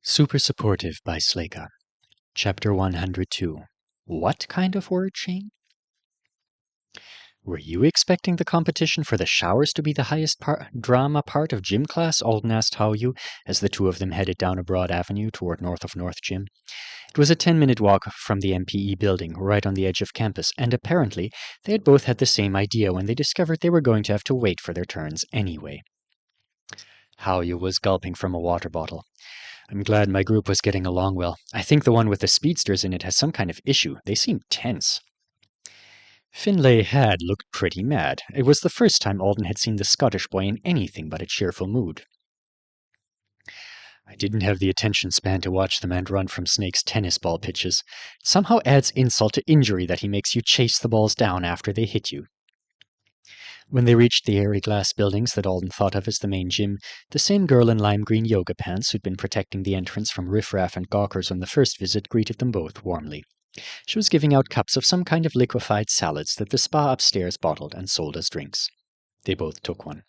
Super Supportive by Sleyca. Chapter 102. What kind of word chain? Were you expecting the competition for the showers to be the highest drama part of gym class? Alden asked Hao-Yu as the two of them headed down a broad avenue toward north of North Gym. It was a 10-minute walk from the MPE building, right on the edge of campus, and apparently they had both had the same idea when they discovered they were going to have to wait for their turns anyway. Hao-Yu was gulping from a water bottle. I'm glad my group was getting along well. I think the one with the speedsters in it has some kind of issue. They seem tense. Finlay had looked pretty mad. It was the first time Alden had seen the Scottish boy in anything but a cheerful mood. I didn't have the attention span to watch the man run from Snake's tennis ball pitches. It somehow adds insult to injury that he makes you chase the balls down after they hit you. When they reached the airy glass buildings that Alden thought of as the main gym, the same girl in lime green yoga pants who'd been protecting the entrance from riffraff and gawkers on the first visit greeted them both warmly. She was giving out cups of some kind of liquefied salads that the spa upstairs bottled and sold as drinks. They both took one.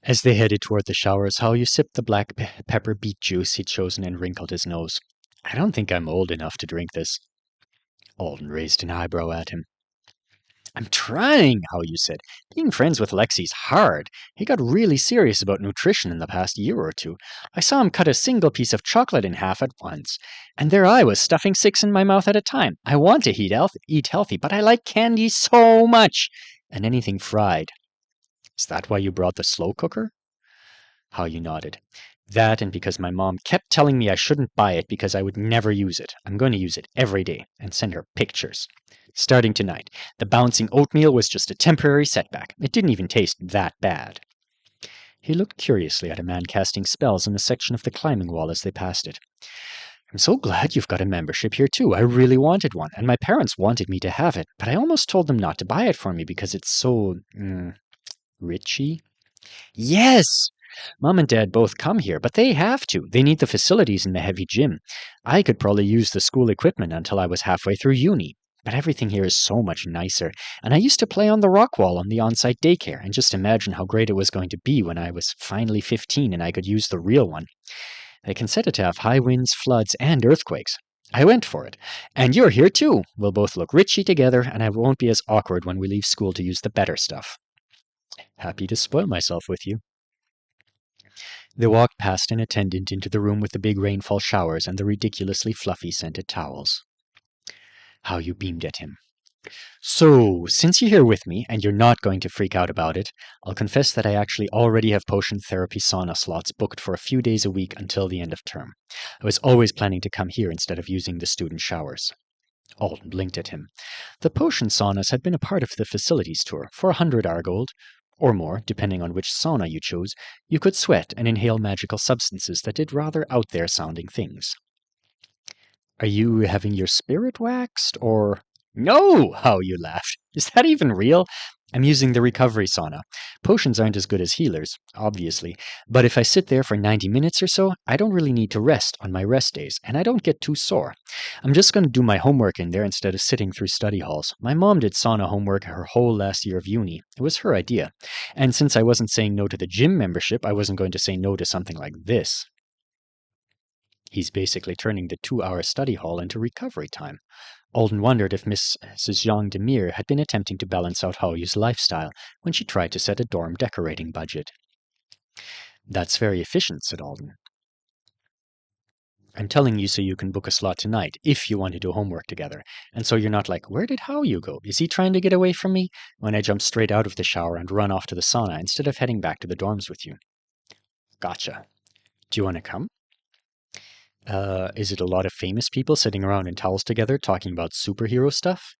As they headed toward the showers, Hao-Yu sipped the black pepper beet juice he'd chosen and wrinkled his nose. I don't think I'm old enough to drink this. Alden raised an eyebrow at him. I'm trying, Hao-Yu said. Being friends with Lexi's hard. He got really serious about nutrition in the past year or two. I saw him cut a single piece of chocolate in half at once. And there I was, stuffing 6 in my mouth at a time. I want to eat healthy, but I like candy so much. And anything fried. Is that why you brought the slow cooker? Hao-Yu nodded. That and because my mom kept telling me I shouldn't buy it because I would never use it. I'm going to use it every day and send her pictures. Starting tonight, the bouncing oatmeal was just a temporary setback. It didn't even taste that bad. He looked curiously at a man casting spells in a section of the climbing wall as they passed it. I'm so glad you've got a membership here too. I really wanted one, and my parents wanted me to have it, but I almost told them not to buy it for me because it's so... richy? Yes! Mom and Dad both come here, but they have to. They need the facilities in the heavy gym. I could probably use the school equipment until I was halfway through uni. But everything here is so much nicer, and I used to play on the rock wall on the on-site daycare, and just imagine how great it was going to be when I was finally 15 and I could use the real one. They can set it to have high winds, floods, and earthquakes. I went for it. And you're here too. We'll both look richy together, and I won't be as awkward when we leave school to use the better stuff. Happy to spoil myself with you. They walked past an attendant into the room with the big rainfall showers and the ridiculously fluffy scented towels. Hao-Yu beamed at him. So, since you're here with me, and you're not going to freak out about it, I'll confess that I actually already have potion therapy sauna slots booked for a few days a week until the end of term. I was always planning to come here instead of using the student showers. Alden blinked at him. The potion saunas had been a part of the facilities tour. For 100 Argold, or more, depending on which sauna you chose, you could sweat and inhale magical substances that did rather out-there-sounding things. Are you having your spirit waxed, or... No! Hao-Yu laughed. Is that even real? I'm using the recovery sauna. Potions aren't as good as healers, obviously, but if I sit there for 90 minutes or so, I don't really need to rest on my rest days, and I don't get too sore. I'm just going to do my homework in there instead of sitting through study halls. My mom did sauna homework her whole last year of uni. It was her idea. And since I wasn't saying no to the gym membership, I wasn't going to say no to something like this. He's basically turning the 2-hour study hall into recovery time. Alden wondered if Mrs. Jean Demire had been attempting to balance out Hao-Yu's lifestyle when she tried to set a dorm decorating budget. That's very efficient, said Alden. I'm telling you so you can book a slot tonight, if you want to do homework together. And so you're not like, where did Hao-Yu go? Is he trying to get away from me? When I jump straight out of the shower and run off to the sauna instead of heading back to the dorms with you. Gotcha. Do you want to come? Is it a lot of famous people sitting around in towels together talking about superhero stuff?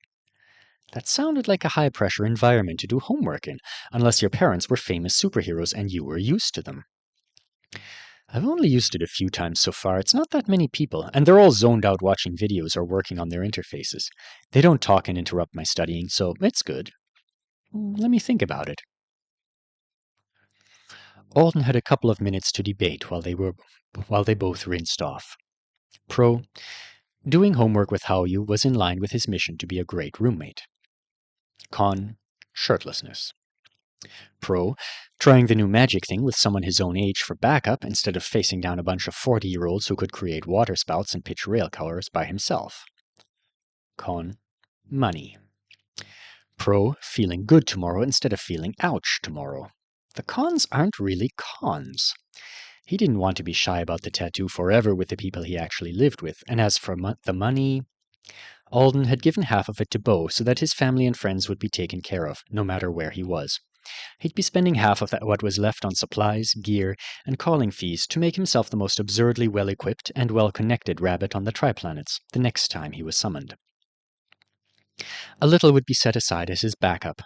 That sounded like a high-pressure environment to do homework in, unless your parents were famous superheroes and you were used to them. I've only used it a few times so far. It's not that many people, and they're all zoned out watching videos or working on their interfaces. They don't talk and interrupt my studying, so it's good. Let me think about it. Alden had a couple of minutes to debate while they both rinsed off. Pro, doing homework with Hao-Yu was in line with his mission to be a great roommate. Con, shirtlessness. Pro, trying the new magic thing with someone his own age for backup instead of facing down a bunch of 40-year-olds who could create water spouts and pitch rail cars by himself. Con, money. Pro, feeling good tomorrow instead of feeling ouch tomorrow. The cons aren't really cons. He didn't want to be shy about the tattoo forever with the people he actually lived with, and as for the money, Alden had given half of it to Bo so that his family and friends would be taken care of, no matter where he was. He'd be spending half of what was left on supplies, gear, and calling fees to make himself the most absurdly well-equipped and well-connected rabbit on the Triplanets the next time he was summoned. A little would be set aside as his backup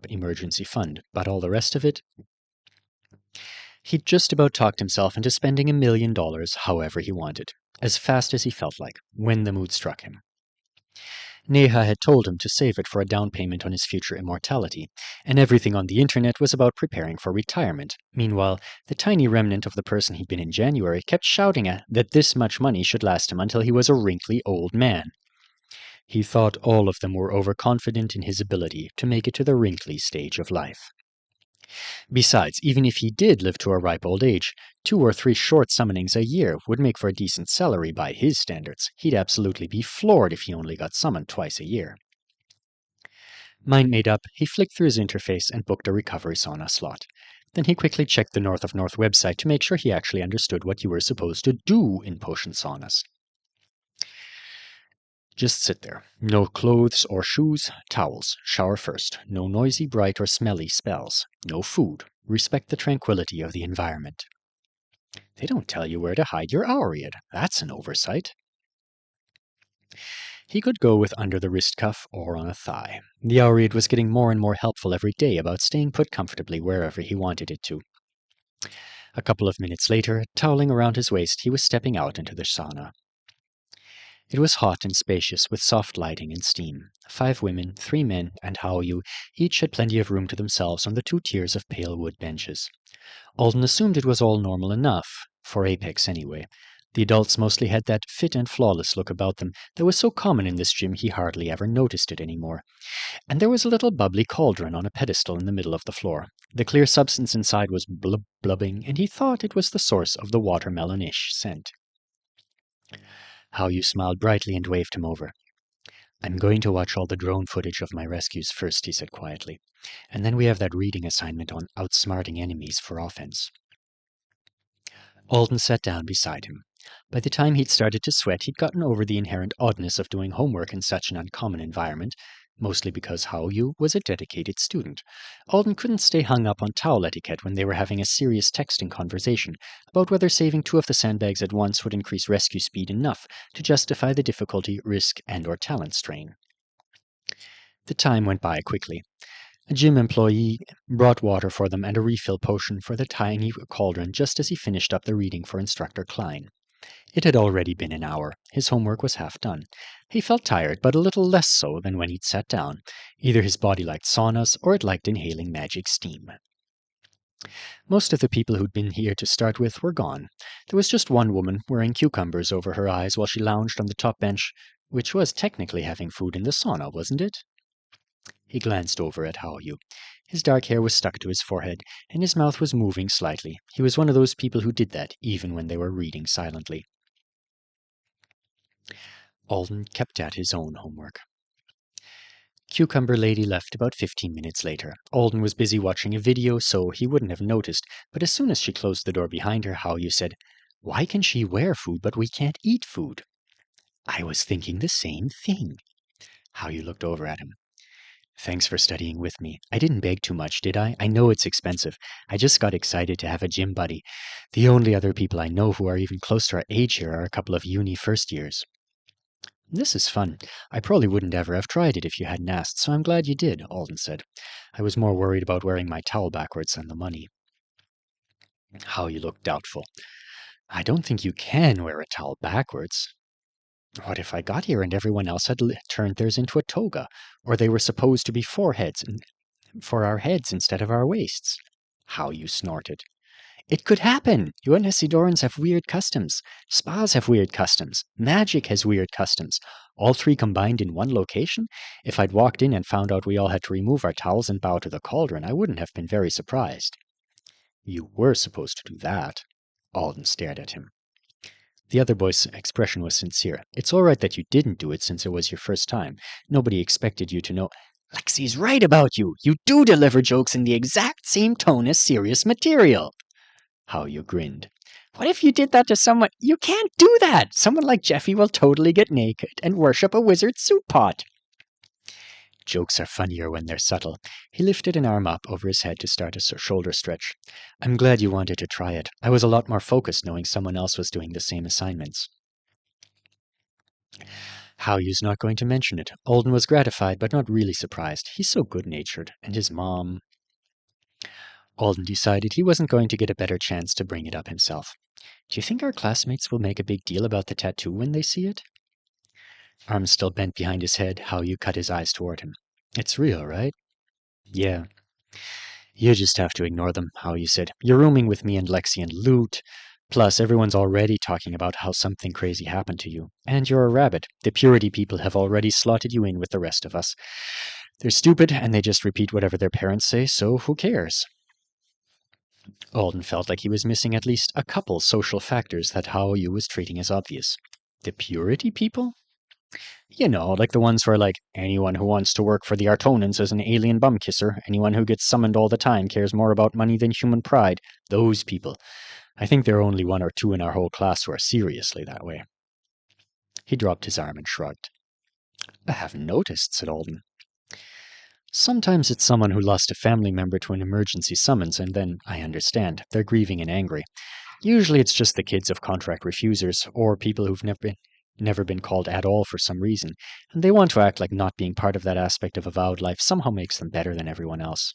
emergency fund, but all the rest of it? He'd just about talked himself into spending $1 million however he wanted, as fast as he felt like, when the mood struck him. Neha had told him to save it for a down payment on his future immortality, and everything on the internet was about preparing for retirement. Meanwhile, the tiny remnant of the person he'd been in January kept shouting at that this much money should last him until he was a wrinkly old man. He thought all of them were overconfident in his ability to make it to the wrinkly stage of life. Besides, even if he did live to a ripe old age, 2 or 3 short summonings a year would make for a decent salary by his standards. He'd absolutely be floored if he only got summoned twice a year. Mind made up, he flicked through his interface and booked a recovery sauna slot. Then he quickly checked the North of North website to make sure he actually understood what you were supposed to do in potion saunas. Just sit there. No clothes or shoes, towels. Shower first. No noisy, bright, or smelly spells. No food. Respect the tranquility of the environment. They don't tell you where to hide your Aureid. That's an oversight. He could go with under the wrist cuff or on a thigh. The Aureid was getting more and more helpful every day about staying put comfortably wherever he wanted it to. A couple of minutes later, toweling around his waist, he was stepping out into the sauna. It was hot and spacious, with soft lighting and steam. 5 women, 3 men, and Haoyu each had plenty of room to themselves on the 2 tiers of pale wood benches. Alden assumed it was all normal enough, for Apex anyway. The adults mostly had that fit and flawless look about them that was so common in this gym he hardly ever noticed it anymore. And there was a little bubbly cauldron on a pedestal in the middle of the floor. The clear substance inside was blubbing, and he thought it was the source of the watermelon-ish scent. Haoyu smiled brightly and waved him over. I'm going to watch all the drone footage of my rescues first, he said quietly. And then we have that reading assignment on outsmarting enemies for offense. Alden sat down beside him. By the time he'd started to sweat, he'd gotten over the inherent oddness of doing homework in such an uncommon environment, mostly because Haoyu was a dedicated student. Alden couldn't stay hung up on towel etiquette when they were having a serious texting conversation about whether saving 2 of the sandbags at once would increase rescue speed enough to justify the difficulty, risk, and/or talent strain. The time went by quickly. A gym employee brought water for them and a refill potion for the tiny cauldron just as he finished up the reading for Instructor Klein. It had already been an hour. His homework was half done. He felt tired, but a little less so than when he'd sat down. Either his body liked saunas, or it liked inhaling magic steam. Most of the people who'd been here to start with were gone. There was just one woman wearing cucumbers over her eyes while she lounged on the top bench, which was technically having food in the sauna, wasn't it? He glanced over at Haoyu. His dark hair was stuck to his forehead, and his mouth was moving slightly. He was one of those people who did that, even when they were reading silently. Alden kept at his own homework. Cucumber Lady left about 15 minutes later. Alden was busy watching a video, so he wouldn't have noticed, but as soon as she closed the door behind her, Haoyu said, "Why can she wear food, but we can't eat food?" "I was thinking the same thing." Haoyu looked over at him. "Thanks for studying with me. I didn't beg too much, did I? I know it's expensive. I just got excited to have a gym buddy. The only other people I know who are even close to our age here are a couple of uni first years." "This is fun. I probably wouldn't ever have tried it if you hadn't asked, so I'm glad you did," Alden said. "I was more worried about wearing my towel backwards than the money." Haoyu looked doubtful. "I don't think you can wear a towel backwards." "What if I got here and everyone else had turned theirs into a toga, or they were supposed to be for our heads instead of our waists?" Haoyu snorted. It could happen. UNSC have weird customs. Spas have weird customs. Magic has weird customs. All three combined in one location? If I'd walked in and found out we all had to remove our towels and bow to the cauldron, I wouldn't have been very surprised. You were supposed to do that. Alden stared at him. The other boy's expression was sincere. It's all right that you didn't do it since it was your first time. Nobody expected you to know. Lexi's right about you. You do deliver jokes in the exact same tone as serious material. Hao-Yu grinned. What if you did that to someone? You can't do that! Someone like Jeffy will totally get naked and worship a wizard's soup pot. Jokes are funnier when they're subtle. He lifted an arm up over his head to start a shoulder stretch. I'm glad you wanted to try it. I was a lot more focused knowing someone else was doing the same assignments. Hao-Yu's not going to mention it. Alden was gratified, but not really surprised. He's so good-natured. And his mom... Alden decided he wasn't going to get a better chance to bring it up himself. Do you think our classmates will make a big deal about the tattoo when they see it? Arms still bent behind his head, Hao-Yu cut his eyes toward him. It's real, right? Yeah. You just have to ignore them, Hao-Yu said. You're rooming with me and Lexi and Loot. Plus, everyone's already talking about how something crazy happened to you. And you're a rabbit. The purity people have already slotted you in with the rest of us. They're stupid, and they just repeat whatever their parents say, so who cares? Alden felt like he was missing at least a couple social factors that Hao-Yu was treating as obvious. The purity people? You know, like the ones who are like, anyone who wants to work for the Artonans is an alien bum kisser. Anyone who gets summoned all the time cares more about money than human pride. Those people. I think there are only one or two in our whole class who are seriously that way. He dropped his arm and shrugged. I haven't noticed, said Alden. Sometimes it's someone who lost a family member to an emergency summons, and then, I understand, they're grieving and angry. Usually it's just the kids of contract refusers, or people who've never been called at all for some reason, and they want to act like not being part of that aspect of avowed life somehow makes them better than everyone else.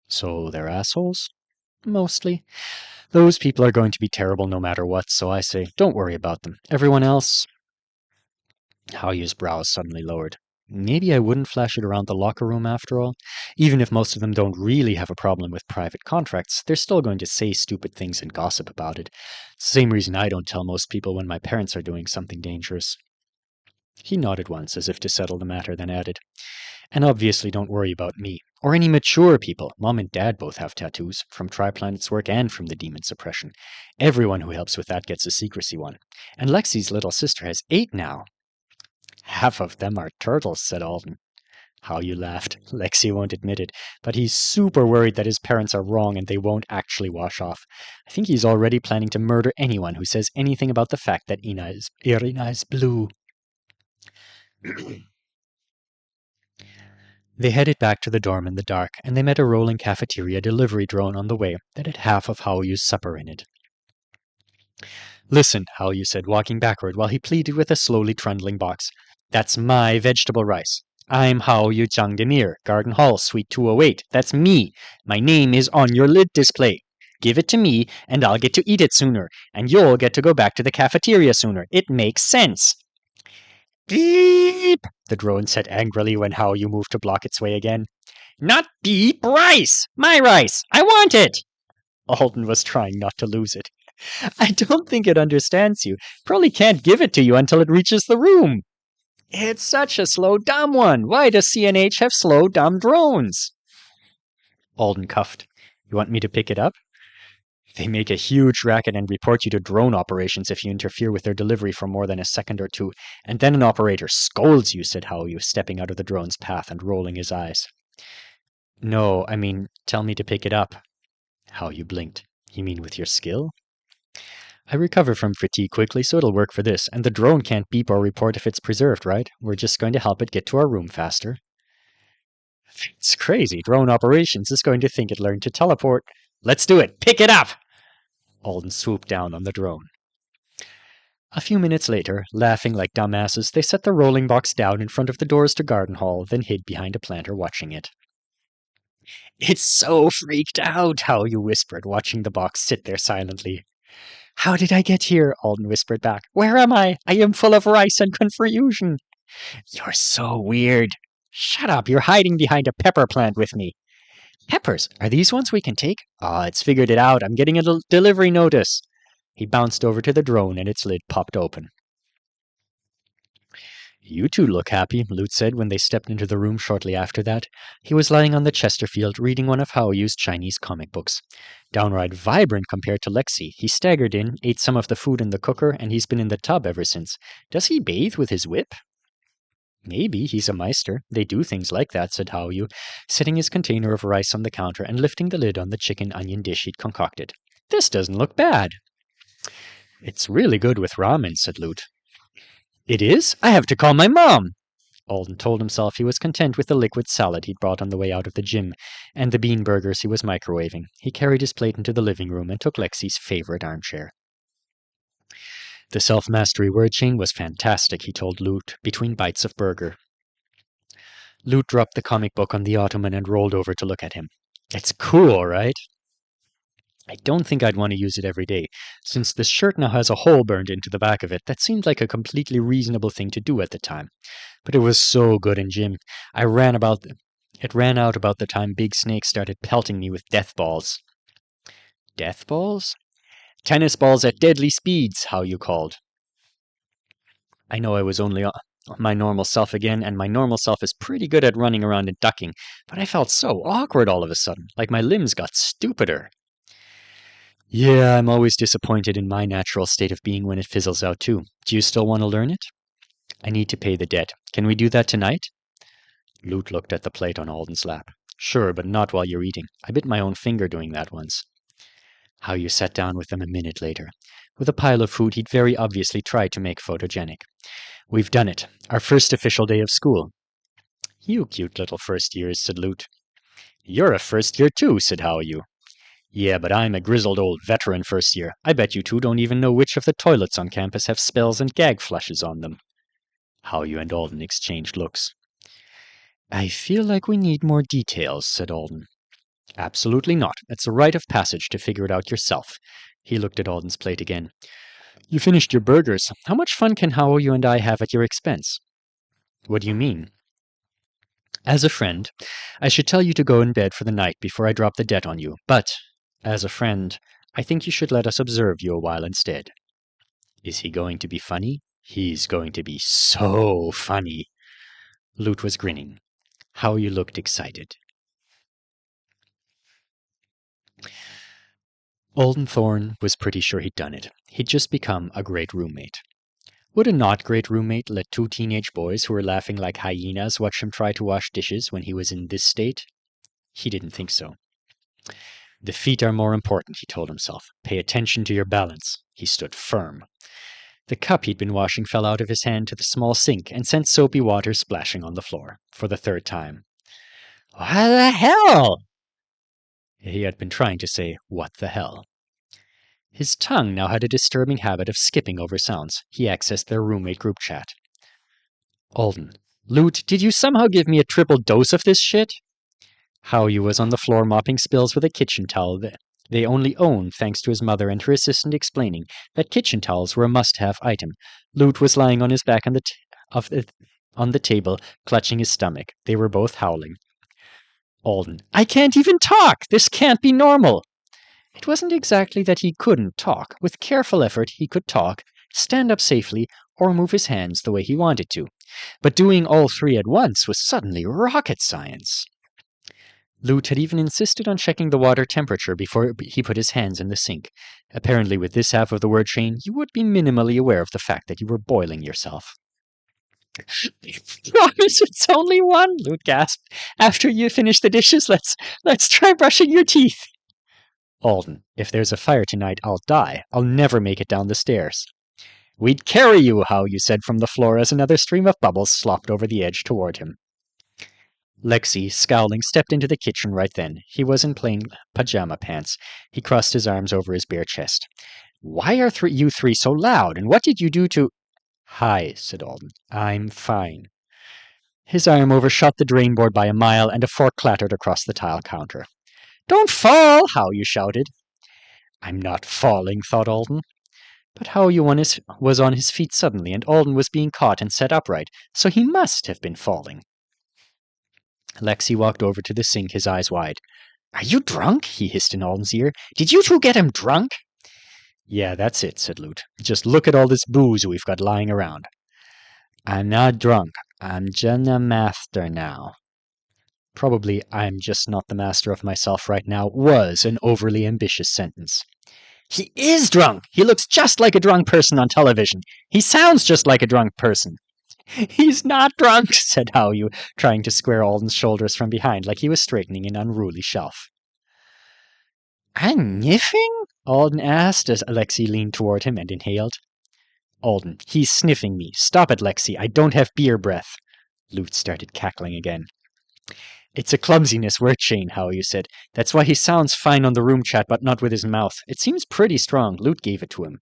So they're assholes? Mostly. Those people are going to be terrible no matter what, so I say, don't worry about them. Everyone else... Hao-Yu's brows suddenly lowered. Maybe I wouldn't flash it around the locker room after all. Even if most of them don't really have a problem with private contracts, they're still going to say stupid things and gossip about it. It's the same reason I don't tell most people when my parents are doing something dangerous. He nodded once, as if to settle the matter, then added, and obviously don't worry about me. Or any mature people. Mom and Dad both have tattoos, from Triplanet's work and from the demon suppression. Everyone who helps with that gets a secrecy one. And Lexi's little sister has 8 now. Half of them are turtles, said Alden. Hao-Yu laughed. Lexi won't admit it, but he's super worried that his parents are wrong and they won't actually wash off. I think he's already planning to murder anyone who says anything about the fact that Irina is blue. They headed back to the dorm in the dark, and they met a rolling cafeteria delivery drone on the way that had half of Hao-Yu's supper in it. Listen, Hao-Yu said, walking backward while he pleaded with a slowly trundling box. That's my vegetable rice. I'm Hao-Yu Changdemir, Garden Hall, Suite 208. That's me. My name is on your lid display. Give it to me, and I'll get to eat it sooner, and you'll get to go back to the cafeteria sooner. It makes sense. Beep! The drone said angrily when Hao-Yu moved to block its way again. Not beep, rice! My rice! I want it! Alden was trying not to lose it. I don't think it understands you. Probably can't give it to you until it reaches the room. It's such a slow, dumb one. Why does CNH have slow, dumb drones? Alden cuffed. You want me to pick it up? They make a huge racket and report you to drone operations if you interfere with their delivery for more than a second or two, and then an operator scolds you, said Hao-Yu, stepping out of the drone's path and rolling his eyes. No, I mean, tell me to pick it up. Hao-Yu blinked. You mean with your skill? I recover from fatigue quickly, so it'll work for this, and the drone can't beep or report if it's preserved, right? We're just going to help it get to our room faster. It's crazy. Drone operations is going to think it learned to teleport. Let's do it. Pick it up! Alden swooped down on the drone. A few minutes later, laughing like dumbasses, they set the rolling box down in front of the doors to Garden Hall, then hid behind a planter watching it. It's so freaked out, Hao-Yu whispered, watching the box sit there silently. How did I get here? Alden whispered back. Where am I? I am full of rice and confusion. You're so weird. Shut up, you're hiding behind a pepper plant with me. Peppers, are these ones we can take? Ah, it's figured it out. I'm getting a delivery notice. He bounced over to the drone and its lid popped open. You two look happy, Lute said when they stepped into the room shortly after that. He was lying on the Chesterfield reading one of Haoyu's Chinese comic books. Downright vibrant compared to Lexi. He staggered in, ate some of the food in the cooker, and he's been in the tub ever since. Does he bathe with his whip? Maybe, he's a meister. They do things like that, said Haoyu, setting his container of rice on the counter and lifting the lid on the chicken onion dish he'd concocted. This doesn't look bad. It's really good with ramen, said Lute. It is? I have to call my mom! Alden told himself he was content with the liquid salad he'd brought on the way out of the gym, and the bean burgers he was microwaving. He carried his plate into the living room and took Lexi's favorite armchair. The self-mastery word chain was fantastic, he told Lute, between bites of burger. Lute dropped the comic book on the ottoman and rolled over to look at him. It's cool, right? I don't think I'd want to use it every day. Since this shirt now has a hole burned into the back of it, that seemed like a completely reasonable thing to do at the time. But it was so good in gym. It ran out about the time Big Snake started pelting me with death balls. Death balls? Tennis balls at deadly speeds, how you called. I know I was only my normal self again, and my normal self is pretty good at running around and ducking, but I felt so awkward all of a sudden, like my limbs got stupider. Yeah, I'm always disappointed in my natural state of being when it fizzles out too. Do you still want to learn it? I need to pay the debt. Can we do that tonight? Lute looked at the plate on Alden's lap. Sure, but not while you're eating. I bit my own finger doing that once. Haoyu sat down with them a minute later. With a pile of food he'd very obviously tried to make photogenic. We've done it. Our first official day of school. You cute little first years, said Lute. You're a first year too, said Haoyu. Yeah, but I'm a grizzled old veteran first year. I bet you two don't even know which of the toilets on campus have spells and gag flushes on them. Haoyu and Alden exchanged looks. I feel like we need more details, said Alden. Absolutely not. It's a rite of passage to figure it out yourself. He looked at Alden's plate again. You finished your burgers. How much fun can Haoyu and I have at your expense? What do you mean? As a friend, I should tell you to go in bed for the night before I drop the debt on you, but as a friend, I think you should let us observe you a while instead. Is he going to be funny? He's going to be so funny. Lute was grinning. Haoyu looked excited. Alden Thorne was pretty sure he'd done it. He'd just become a great roommate. Would a not great roommate let two teenage boys who were laughing like hyenas watch him try to wash dishes when he was in this state? He didn't think so. The feet are more important, he told himself. Pay attention to your balance. He stood firm. The cup he'd been washing fell out of his hand to the small sink and sent soapy water splashing on the floor, for the third time. What the hell? He had been trying to say, what the hell? His tongue now had a disturbing habit of skipping over sounds. He accessed their roommate group chat. Alden, Lute, did you somehow give me a triple dose of this shit? Haoyu was on the floor mopping spills with a kitchen towel that they only owned thanks to his mother and her assistant explaining that kitchen towels were a must-have item. Lute was lying on his back on the table, clutching his stomach. They were both howling. Alden, I can't even talk! This can't be normal! It wasn't exactly that he couldn't talk. With careful effort, he could talk, stand up safely, or move his hands the way he wanted to. But doing all three at once was suddenly rocket science. Lute had even insisted on checking the water temperature before he put his hands in the sink. Apparently, with this half of the word chain, you would be minimally aware of the fact that you were boiling yourself. Promise it's only one, Lute gasped. After you finish the dishes, let's try brushing your teeth. Alden, if there's a fire tonight, I'll die. I'll never make it down the stairs. We'd carry you, Haoyu said from the floor as another stream of bubbles slopped over the edge toward him. Lexi, scowling, stepped into the kitchen right then. He was in plain pajama pants. He crossed his arms over his bare chest. Why are you three so loud, and what did you do to... Hi, said Alden. I'm fine. His arm overshot the drain board by a mile, and a fork clattered across the tile counter. Don't fall, Haoyu shouted. I'm not falling, thought Alden. But Haoyu was on his feet suddenly, and Alden was being caught and set upright, so he must have been falling. Lexi walked over to the sink, his eyes wide. Are you drunk? He hissed in Alden's ear. Did you two get him drunk? Yeah, that's it, said Lute. Just look at all this booze we've got lying around. I'm not drunk. I'm just a master now. Probably I'm just not the master of myself right now was an overly ambitious sentence. He is drunk! He looks just like a drunk person on television. He sounds just like a drunk person. He's not drunk, said Howyu, trying to square Alden's shoulders from behind like he was straightening an unruly shelf. I'm sniffing? Alden asked as Alexei leaned toward him and inhaled. Alden, he's sniffing me. Stop it, Lexi. I don't have beer breath. Lute started cackling again. It's a clumsiness wordchain, Howyu said. That's why he sounds fine on the room chat, but not with his mouth. It seems pretty strong. Lute gave it to him.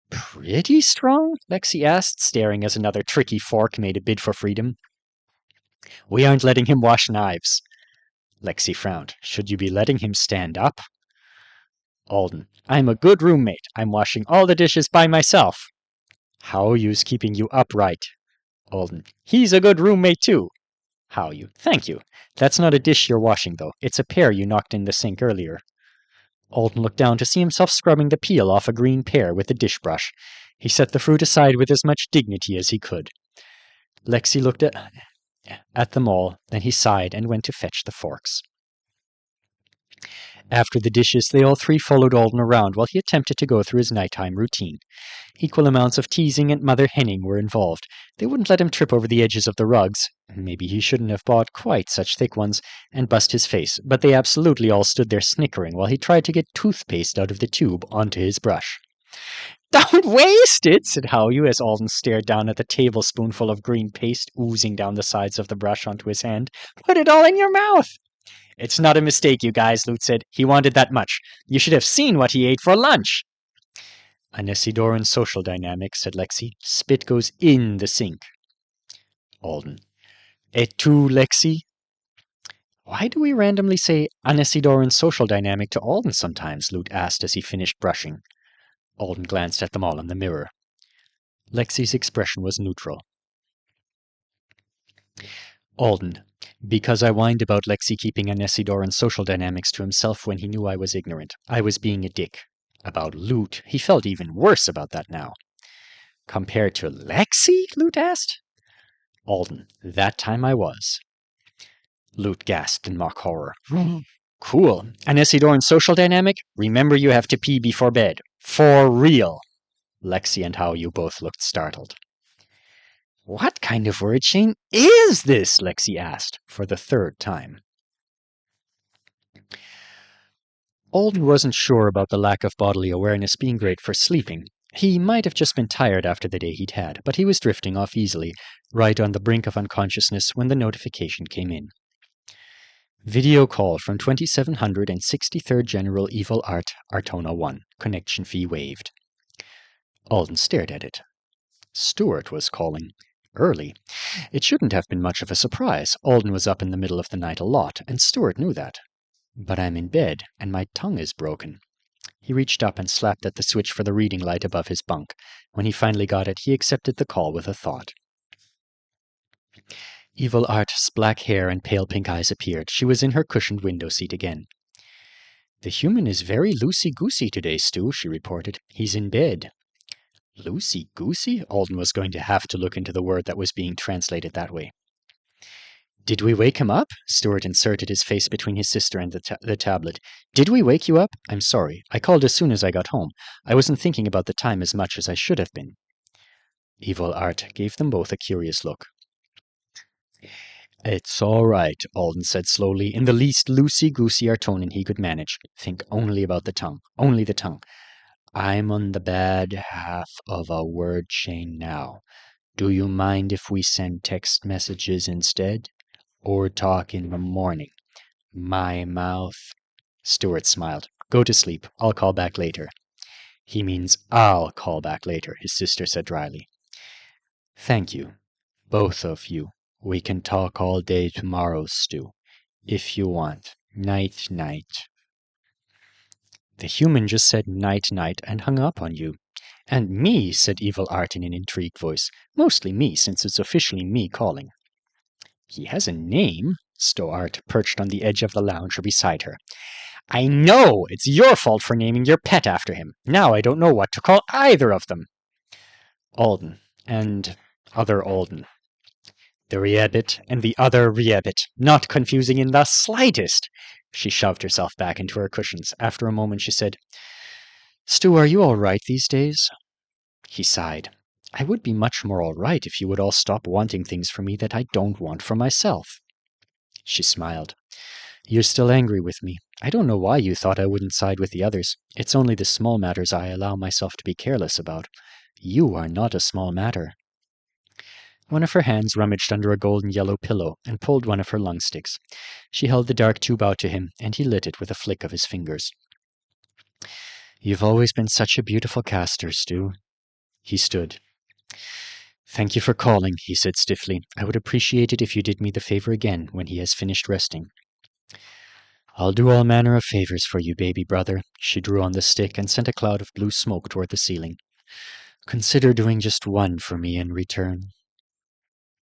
Pretty strong? Lexi asked, staring as another tricky fork made a bid for freedom. We aren't letting him wash knives. Lexi frowned. Should you be letting him stand up? Alden, I'm a good roommate. I'm washing all the dishes by myself. Haoyu's keeping you upright. Alden, he's a good roommate too. Howyu, thank you. That's not a dish you're washing, though. It's a pear you knocked in the sink earlier. Alden looked down to see himself scrubbing the peel off a green pear with a dish brush. He set the fruit aside with as much dignity as he could. Lexi looked at them all, then he sighed and went to fetch the forks. After the dishes, they all three followed Alden around while he attempted to go through his nighttime routine. Equal amounts of teasing and mother henning were involved. They wouldn't let him trip over the edges of the rugs. Maybe he shouldn't have bought quite such thick ones and bust his face, but they absolutely all stood there snickering while he tried to get toothpaste out of the tube onto his brush. Don't waste it, said Howyu as Alden stared down at the tablespoonful of green paste oozing down the sides of the brush onto his hand. Put it all in your mouth. It's not a mistake, you guys, Lute said. He wanted that much. You should have seen what he ate for lunch. A Nesidoran social dynamic, said Lexi. Spit goes in the sink. Alden. Et tu, Lexi? Why do we randomly say Anesidoran social dynamic to Alden sometimes? Lute asked as he finished brushing. Alden glanced at them all in the mirror. Lexi's expression was neutral. Alden. Because I whined about Lexi keeping Anesidoran social dynamics to himself when he knew I was ignorant. I was being a dick. About Lute, he felt even worse about that now. Compared to Lexi? Lute asked. Alden, that time I was. Lute gasped in mock horror. Cool. Anesidoran social dynamic? Remember you have to pee before bed. For real. Lexi and Howyu both looked startled. What kind of word chain is this? Lexi asked, for the third time. Alden wasn't sure about the lack of bodily awareness being great for sleeping. He might have just been tired after the day he'd had, but he was drifting off easily, right on the brink of unconsciousness when the notification came in. Video call from 2763rd General Evil Art, Artona 1. Connection fee waived. Alden stared at it. Stuart was calling. Early. It shouldn't have been much of a surprise. Alden was up in the middle of the night a lot, and Stuart knew that. But I'm in bed, and my tongue is broken. He reached up and slapped at the switch for the reading light above his bunk. When he finally got it, he accepted the call with a thought. Evil Art's black hair and pale pink eyes appeared. She was in her cushioned window seat again. The human is very loosey-goosey today, Stu, she reported. He's in bed. Loosey-goosey? Alden was going to have to look into the word that was being translated that way. Did we wake him up? Stuart inserted his face between his sister and the tablet. Did we wake you up? I'm sorry. I called as soon as I got home. I wasn't thinking about the time as much as I should have been. Evil Art gave them both a curious look. It's all right, Alden said slowly, in the least loosey-goosey Artonan he could manage. Think only about the tongue. Only the tongue. I'm on the bad half of a word chain now. Do you mind if we send text messages instead? Or talk in the morning? My mouth. Stuart smiled. Go to sleep. I'll call back later. He means I'll call back later, his sister said dryly. Thank you. Both of you. We can talk all day tomorrow, Stu. If you want. Night, night. The human just said night-night and hung up on you. And me, said Evil Art in an intrigued voice. Mostly me, since it's officially me calling. He has a name, Stoart perched on the edge of the lounger beside her. I know! It's your fault for naming your pet after him. Now I don't know what to call either of them. Alden, and other Alden. The Riebit and the other Riebit, not confusing in the slightest. She shoved herself back into her cushions. After a moment she said, Stu, are you all right these days? He sighed. I would be much more all right if you would all stop wanting things for me that I don't want for myself. She smiled. You're still angry with me. I don't know why you thought I wouldn't side with the others. It's only the small matters I allow myself to be careless about. You are not a small matter. One of her hands rummaged under a golden yellow pillow and pulled one of her lung sticks. She held the dark tube out to him, and he lit it with a flick of his fingers. You've always been such a beautiful caster, Stu. He stood. Thank you for calling, he said stiffly. I would appreciate it if you did me the favor again when he has finished resting. I'll do all manner of favors for you, baby brother. She drew on the stick and sent a cloud of blue smoke toward the ceiling. Consider doing just one for me in return.